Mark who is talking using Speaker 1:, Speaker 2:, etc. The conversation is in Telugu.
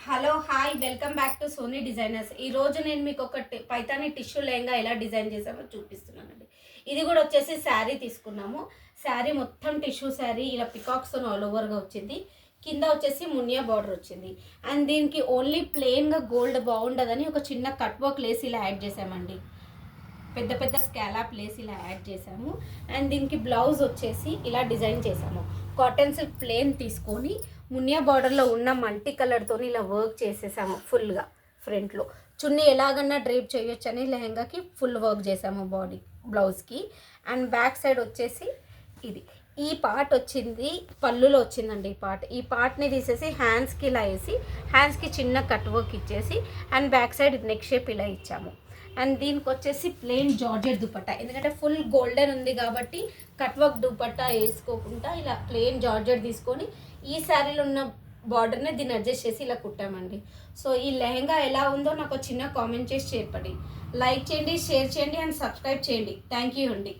Speaker 1: Hello hi welcome back to Soni designers. ఈరోజు నేను మీకు ఒక పైతాని టిష్యూ లెహంగా ఎలా డిజైన్ చేసామో చూపిస్తున్నానండి. ఇది కూడా వచ్చేసి శారీ తీసుకున్నాము. శారీ మొత్తం టిష్యూ శారీ, ఇలా పికాక్స్తో ఆల్ ఓవర్గా వచ్చింది. కింద వచ్చేసి మునియా బార్డర్ వచ్చింది. అండ్ దీనికి ఓన్లీ ప్లెయిన్గా గోల్డ్ బాగుండదని ఒక చిన్న కట్ వర్క్ లేస్ ఇలా యాడ్ చేసామండి. పెద్ద పెద్ద స్కాలప్ లేస్ ఇలా యాడ్ చేసాము. అండ్ దీనికి బ్లౌజ్ వచ్చేసి ఇలా డిజైన్ చేసాము. కాటన్ సిల్క్ ప్లేన్ తీసుకొని మునియా బార్డర్లో ఉన్న మల్టీ కలర్తో ఇలా వర్క్ చేసేసాము. ఫుల్గా ఫ్రంట్లో చున్నీ ఎలాగన్నా డ్రేప్ చేయొచ్చు అని లెహంగాకి ఫుల్ వర్క్ చేసాము బాడీ బ్లౌజ్కి. అండ్ బ్యాక్ సైడ్ వచ్చేసి ఇది ఈ పార్ట్ వచ్చింది, పళ్ళులో వచ్చిందండి. ఈ పార్ట్ని తీసేసి హ్యాండ్స్కి ఇలా వేసి హ్యాండ్స్కి చిన్న కట్ వర్క్ ఇచ్చేసి and back side neck shape ఇలా ఇచ్చాము. అండ్ దీనికి వచ్చేసి ప్లెయిన్ జార్జెట్ దుపట్టా, ఎందుకంటే ఫుల్ గోల్డెన్ ఉంది కాబట్టి కట్ వర్క్ దుపట్టా వేసుకోకుండా ఇలా ప్లెయిన్ జార్జెట్ తీసుకొని ఈ శారీలో ఉన్న బార్డర్ని దీన్ని అడ్జస్ట్ చేసి ఇలా కుట్టామండి. సో ఈ లెహంగా ఎలా ఉందో నాకు చిన్న కామెంట్ చేసి చెప్పండి. లైక్ చేయండి, షేర్ చేయండి అండ్ సబ్స్క్రైబ్ చేయండి. థ్యాంక్ యూ అండి.